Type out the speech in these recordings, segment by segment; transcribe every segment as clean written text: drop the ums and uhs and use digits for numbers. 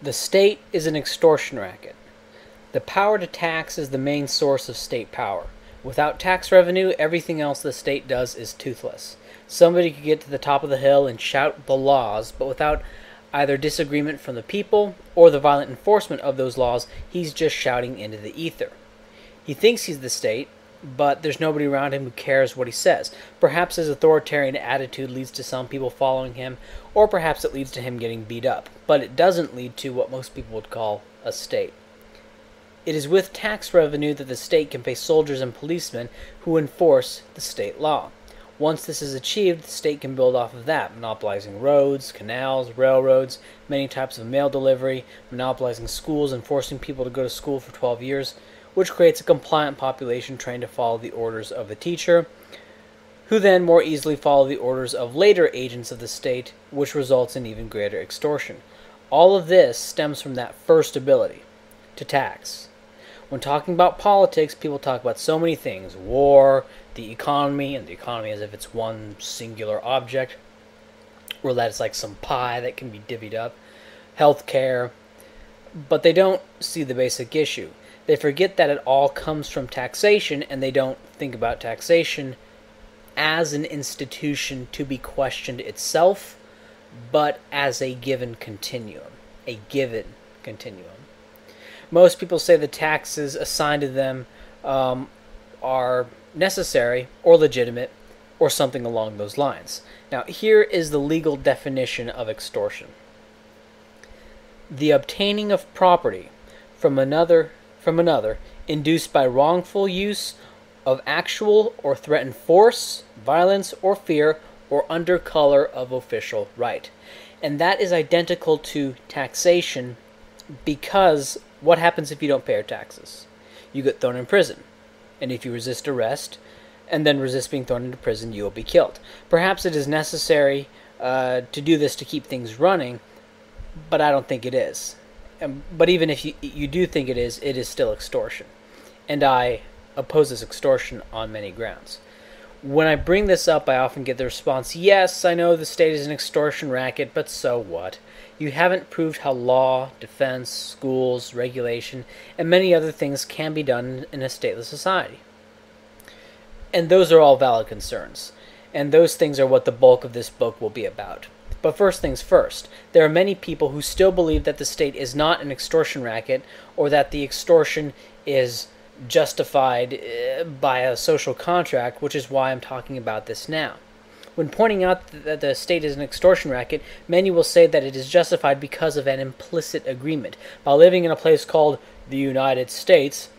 The state is an extortion racket. The power to tax is the main source of state power. Without tax revenue, everything else the state does is toothless. Somebody could get to the top of the hill and shout the laws, but without either disagreement from the people or the violent enforcement of those laws, he's just shouting into the ether. He thinks he's the state, but there's nobody around him who cares what he says. Perhaps his authoritarian attitude leads to some people following him, or perhaps it leads to him getting beat up, but it doesn't lead to what most people would call a state. It is with tax revenue that the state can pay soldiers and policemen who enforce the state law. Once this is achieved, the state can build off of that, monopolizing roads, canals, railroads, many types of mail delivery, monopolizing schools and forcing people to go to school for 12 years, which creates a compliant population trained to follow the orders of the teacher, who then more easily follow the orders of later agents of the state, which results in even greater extortion. All of this stems from that first ability, to tax. When talking about politics, people talk about so many things: war, the economy, and the economy as if it's one singular object, or that it's like some pie that can be divvied up, healthcare, but they don't see the basic issue. They forget that it all comes from taxation, and they don't think about taxation as an institution to be questioned itself, but as a given continuum. A given continuum. Most people say the taxes assigned to them are necessary or legitimate or something along those lines. Now, here is the legal definition of extortion: the obtaining of property from another induced by wrongful use of actual or threatened force, violence, or fear, or under color of official right. And that is identical to taxation, because what happens if you don't pay your taxes? You get thrown in prison. And if you resist arrest and then resist being thrown into prison, you will be killed. Perhaps it is necessary to do this to keep things running, but I don't think it is. But even if you do think it is still extortion. And I oppose this extortion on many grounds. When I bring this up, I often get the response, yes, I know the state is an extortion racket, but so what? You haven't proved how law, defense, schools, regulation, and many other things can be done in a stateless society. And those are all valid concerns. And those things are what the bulk of this book will be about. But first things first, there are many people who still believe that the state is not an extortion racket, or that the extortion is justified by a social contract, which is why I'm talking about this now. When pointing out that the state is an extortion racket, many will say that it is justified because of an implicit agreement. By living in a place called the United States,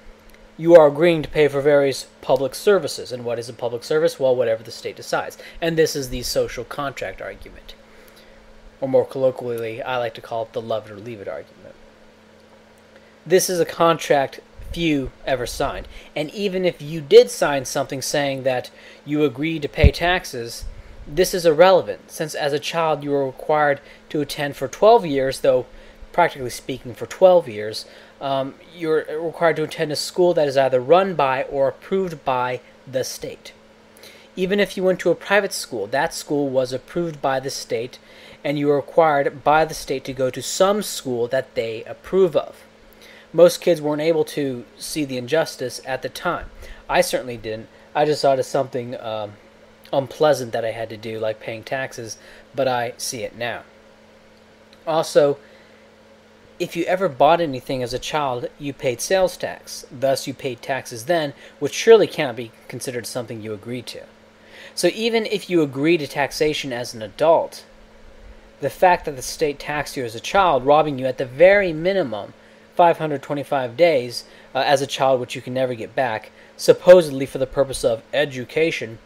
you are agreeing to pay for various public services. And what is a public service? Well, whatever the state decides. And this is the social contract argument. Or more colloquially, I like to call it the love it or leave it argument. This is a contract few ever signed. And even if you did sign something saying that you agree to pay taxes, this is irrelevant, since as a child you were required to attend for 12 years, though practically speaking for 12 years, you're required to attend a school that is either run by or approved by the state. Even if you went to a private school, that school was approved by the state, and you were required by the state to go to some school that they approve of. Most kids weren't able to see the injustice at the time. I certainly didn't. I just saw it as something unpleasant that I had to do, like paying taxes, but I see it now. Also, if you ever bought anything as a child, you paid sales tax. Thus, you paid taxes then, which surely cannot be considered something you agreed to. So even if you agree to taxation as an adult, the fact that the state taxed you as a child, robbing you at the very minimum 525 days as a child, which you can never get back, supposedly for the purpose of education,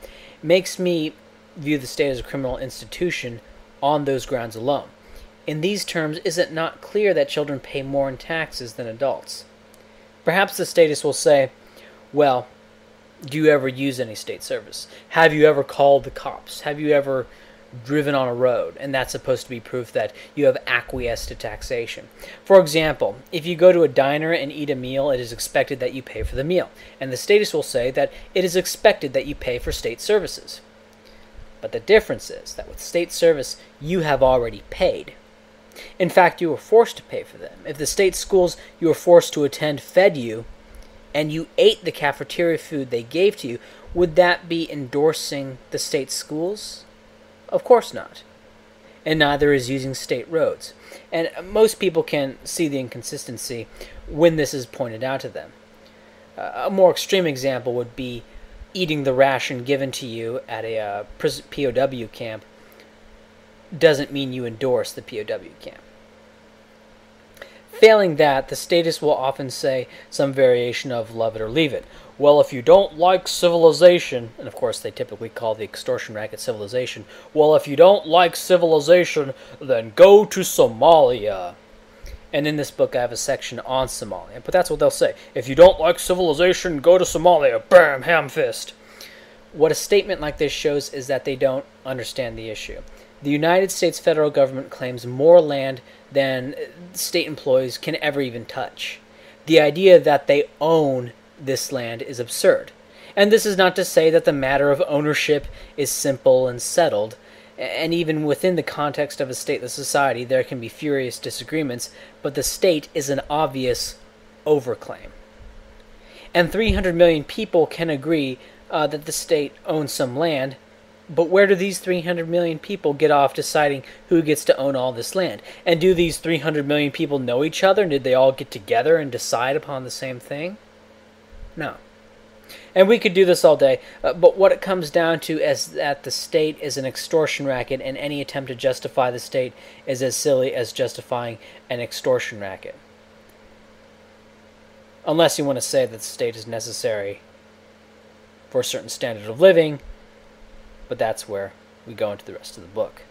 makes me view the state as a criminal institution on those grounds alone. In these terms, is it not clear that children pay more in taxes than adults? Perhaps the statist will say, well, do you ever use any state service? Have you ever called the cops? Have you ever driven on a road? And that's supposed to be proof that you have acquiesced to taxation. For example, if you go to a diner and eat a meal, it is expected that you pay for the meal. And the statist will say that it is expected that you pay for state services. But the difference is that with state service, you have already paid. In fact, you were forced to pay for them. If the state schools you were forced to attend fed you, and you ate the cafeteria food they gave to you, would that be endorsing the state schools? Of course not. And neither is using state roads. And most people can see the inconsistency when this is pointed out to them. A more extreme example would be eating the ration given to you at a POW camp doesn't mean you endorse the POW camp. Failing that, the statists will often say some variation of love it or leave it. Well, if you don't like civilization, and of course they typically call the extortion racket civilization, well, if you don't like civilization, then go to Somalia. And in this book I have a section on Somalia, but that's what they'll say. If you don't like civilization, go to Somalia. Bam, ham fist. What a statement like this shows is that they don't understand the issue. The United States federal government claims more land than state employees can ever even touch. The idea that they own this land is absurd. And this is not to say that the matter of ownership is simple and settled, and even within the context of a stateless society there can be furious disagreements, but the state is an obvious overclaim. And 300 million people can agree that the state owns some land, but where do these 300 million people get off deciding who gets to own all this land? And do these 300 million people know each other? And did they all get together and decide upon the same thing? No. And we could do this all day, but what it comes down to is that the state is an extortion racket, and any attempt to justify the state is as silly as justifying an extortion racket. Unless you want to say that the state is necessary for a certain standard of living, but that's where we go into the rest of the book.